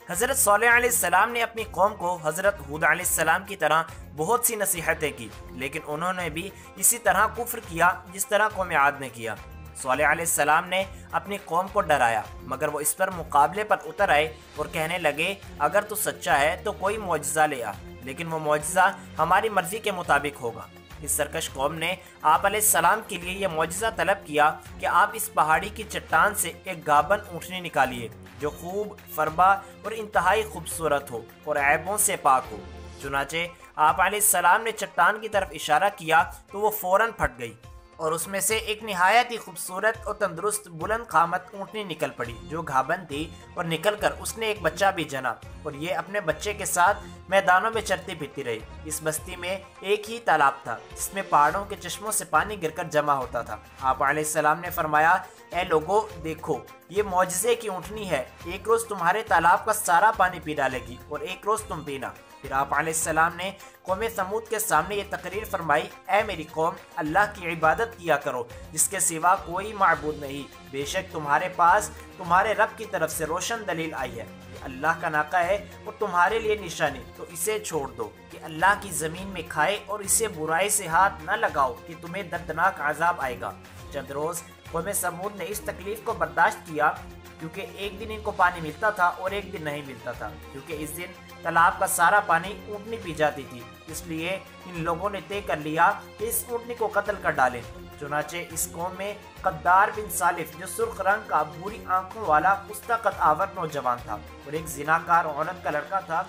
حضرت صالح علیہ السلام نے اپنی قوم کو حضرت ہود علیہ السلام کی طرح بہت سی نصیحتیں کی، لیکن انہوں نے بھی اسی طرح کفر کیا جس طرح قوم عاد نے کیا۔ صالح علیہ السلام نے اپنی قوم کو ڈرایا، مگر وہ اس پر مقابلے پر اتر آئے اور کہنے لگے اگر تو سچا ہے تو کوئی معجزہ لے آ، لیکن وہ معجزہ ہماری مرضی کے مطابق ہوگا۔ اس سرکش قوم نے آپ علیہ السلام کے لیے یہ معجزہ طلب کیا کہ آپ اس پہاڑی کی چٹان سے ایک گابن اونٹنی نکالیے جو خوب فربا اور انتہائی خوبصورت ہو اور عیبوں سے پاک ہو۔ چنانچہ آپ علیہ السلام نے چٹان کی طرف اشارہ کیا تو وہ فوراً پھٹ گئی اور اس میں سے ایک نہایت ہی خوبصورت اور تندرست بلند قامت اونٹنی نکل پڑی جو گھابن تھی، اور نکل کر اس نے ایک بچہ بھی جنا، اور یہ اپنے بچے کے ساتھ میدانوں میں چرتی پھرتی رہی۔ اس بستی میں ایک ہی تالاب تھا جس میں پہاڑوں کے چشموں سے پانی گر کر جمع ہوتا تھا۔ آپ علیہ السلام نے فرمایا اے لوگو دیکھو یہ معجزے کی اونٹنی ہے، ایک روز تمہارے تالاب کا سارا پانی پی ڈالے گی اور ایک روز تم پینا۔ پھر آپ علیہ السلام نے قوم سمود کے سامنے یہ تقریر فرمائی اے میری قوم، اللہ کی عبادت کیا کرو جس کے سوا کوئی معبود نہیں، بے شک تمہارے پاس تمہارے رب کی طرف سے روشن دلیل آئی ہے، یہ اللہ کا ناقہ ہے اور تمہارے لیے نشانی، تو اسے چھوڑ دو کہ اللہ کی زمین میں کھائے اور اسے برائی سے ہاتھ نہ لگاؤ کہ تمہیں دردناک عذاب آئے گا۔ چند روز قوم سمود نے اس تکلیف کو برداشت کیا، کیونکہ ایک دن ان کو پانی ملتا تھا اور ایک دن نہیں ملتا تھا، کیونکہ اس دن تالاب کا سارا پانی اونٹنی پی جاتی تھی۔ اس لیے ان لوگوں نے طے کر لیا کہ اس اونٹنی کو قتل کر ڈالیں۔ چنانچہ اس قوم میں قدار بن سالف جو سرخ رنگ کا بری آنکھوں والا پستہ قد آور نوجوان تھا اور ایک زناکار عورت کا لڑکا تھا،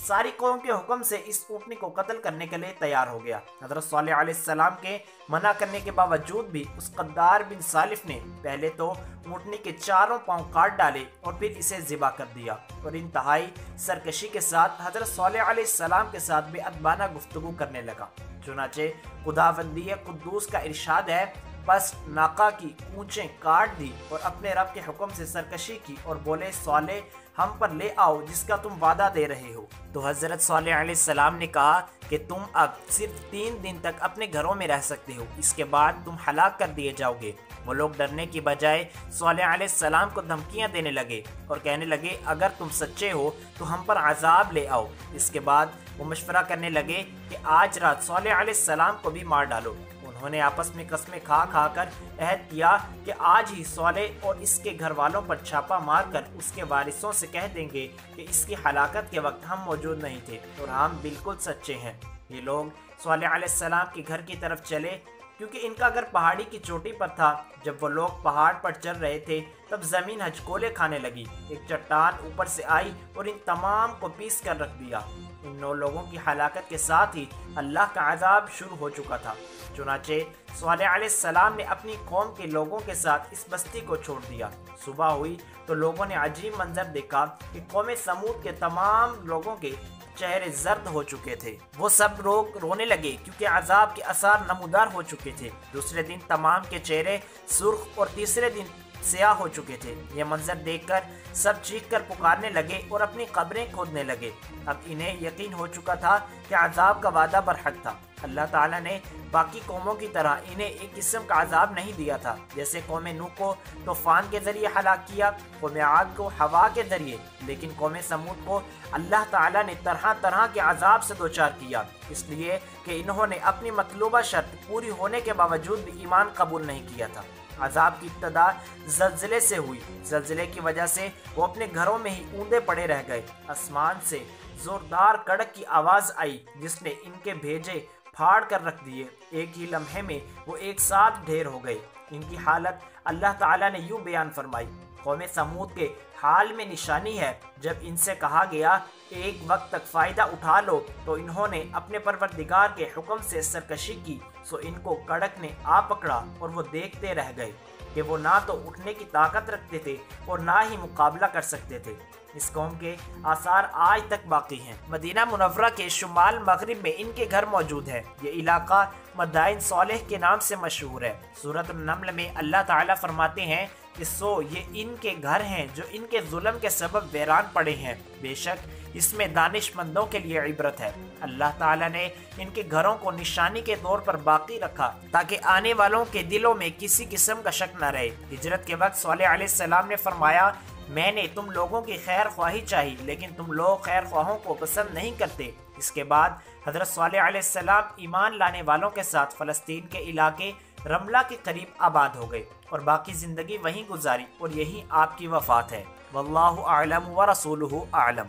ساری قوم کے حکم سے اس اونٹنی کو قتل کرنے کے لیے تیار ہو گیا۔ حضرت صالح علیہ السلام کے منع کرنے کے باوجود بھی اس قدار بن سالف نے پہلے تو اونٹنی کے چاروں پاؤں کاٹ ڈالے اور پھر اسے ذبح کر دیا، اور انتہائی سرکشی کے ساتھ حضرت صالح علیہ السلام کے ساتھ بے ادبانہ گفتگو کرنے لگا۔ چنانچہ خداوندی قدوس کا ارشاد ہے بس ناقہ کی اونچیں کاٹ دی اور اپنے رب کے حکم سے سرکشی کی اور بولے صالح ہم پر لے آؤ جس کا تم وعدہ دے رہے ہو۔ تو حضرت صالح علیہ السلام نے کہا کہ تم اب صرف 3 دن تک اپنے گھروں میں رہ سکتے ہو، اس کے بعد تم ہلاک کر دیے جاؤ گے۔ وہ لوگ ڈرنے کی بجائے صالح علیہ السلام کو دھمکیاں دینے لگے اور کہنے لگے اگر تم سچے ہو تو ہم پر عذاب لے آؤ۔ اس کے بعد وہ مشورہ کرنے لگے کہ آج رات صالح علیہ السلام کو بھی مار ڈالو۔ انہوں نے آپس میں قسمیں کھا کھا کر عہد کیا کہ آج ہی صالح اور اس کے گھر والوں پر چھاپا مار کر اس کے وارثوں سے کہہ دیں گے کہ اس کی ہلاکت کے وقت ہم موجود نہیں تھے اور ہم بالکل سچے ہیں۔ یہ لوگ صالح علیہ السلام کے گھر کی طرف چلے کیونکہ ان کا گھر پہاڑی کی چوٹی پر تھا۔ جب وہ لوگ پہاڑ پر چڑھ رہے تھے تب زمین ہچکولے کھانے لگی، ایک چٹان اوپر سے آئی اور ان تمام کو پیس کر رکھ دیا۔ ان 9 لوگوں کی ہلاکت کے ساتھ ہی اللہ کا عذاب شروع ہو چکا تھا۔ چنانچہ صالح علیہ السلام نے اپنی قوم کے لوگوں کے ساتھ اس بستی کو چھوڑ دیا۔ صبح ہوئی تو لوگوں نے عجیب منظر دیکھا کہ قوم سمود کے تمام لوگوں کے چہرے زرد ہو چکے تھے، وہ سب لوگ رونے لگے کیونکہ عذاب کے اثار نمودار ہو چکے تھے۔ دوسرے دن تمام کے چہرے سرخ اور تیسرے دن سیاہ ہو چکے تھے۔ یہ منظر دیکھ کر سب چیخ کر پکارنے لگے اور اپنی قبریں کھودنے لگے۔ اب انہیں یقین ہو چکا تھا کہ عذاب کا وعدہ برحق تھا۔ اللہ تعالیٰ نے باقی قوموں کی طرح انہیں ایک قسم کا عذاب نہیں دیا تھا، جیسے قوم نوح کو طوفان کے ذریعے ہلاک کیا، قوم عاد کو ہوا کے ذریعے، لیکن قوم سمود کو اللہ تعالیٰ نے طرح طرح کے عذاب سے دوچار کیا، اس لیے کہ انہوں نے اپنی مطلوبہ شرط پوری ہونے کے باوجود بھی ایمان قبول نہیں کیا تھا۔ عذاب کی ابتدا زلزلے سے ہوئی، زلزلے کی وجہ سے وہ اپنے گھروں میں ہی اوندے پڑے رہ گئے۔ آسمان سے زوردار کڑک کی آواز آئی جس نے ان کے بھیجے پھاڑ کر رکھ دیے، ایک ہی لمحے میں وہ ایک ساتھ ڈھیر ہو گئے۔ ان کی حالت اللہ تعالیٰ نے یوں بیان فرمائی، قوم سمود کے حال میں نشانی ہے، جب ان سے کہا گیا ایک وقت تک فائدہ اٹھا لو تو انہوں نے اپنے پروردگار کے حکم سے سرکشی کی، سو ان کو کڑک نے آ پکڑا اور وہ دیکھتے رہ گئے کہ وہ نہ تو اٹھنے کی طاقت رکھتے تھے اور نہ ہی مقابلہ کر سکتے تھے۔ اس قوم کے آثار آج تک باقی ہیں۔ مدینہ منورہ کے شمال مغرب میں ان کے گھر موجود ہیں۔ یہ علاقہ مدائن صالح کے نام سے مشہور ہے۔ سورۃ النمل میں اللہ تعالیٰ فرماتے ہیں کہ سو یہ ان کے گھر ہیں جو ان کے ظلم کے سبب ویران پڑے ہیں، بے شک اس میں دانش مندوں کے لیے عبرت ہے۔ اللہ تعالیٰ نے ان کے گھروں کو نشانی کے طور پر باقی رکھا تاکہ آنے والوں کے دلوں میں کسی قسم کا شک نہ رہے۔ ہجرت کے وقت صالح علیہ السلام نے فرمایا میں نے تم لوگوں کی خیر خواہی چاہی لیکن تم لوگ خیر خواہوں کو پسند نہیں کرتے۔ اس کے بعد حضرت صالح علیہ السلام ایمان لانے والوں کے ساتھ فلسطین کے علاقے رملہ کے قریب آباد ہو گئے اور باقی زندگی وہیں گزاری اور یہی آپ کی وفات ہے۔ واللہ اعلم ورسولہ اعلم۔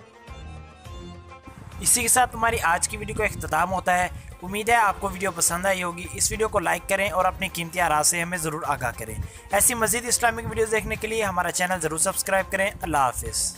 اسی کے ساتھ ہماری آج کی ویڈیو کو اختتام ہوتا ہے۔ امید ہے آپ کو ویڈیو پسند آئی ہوگی۔ اس ویڈیو کو لائک کریں اور اپنی قیمتی آراء سے ہمیں ضرور آگاہ کریں۔ ایسی مزید اسلامک ویڈیوز دیکھنے کے لیے ہمارا چینل ضرور سبسکرائب کریں۔ اللہ حافظ۔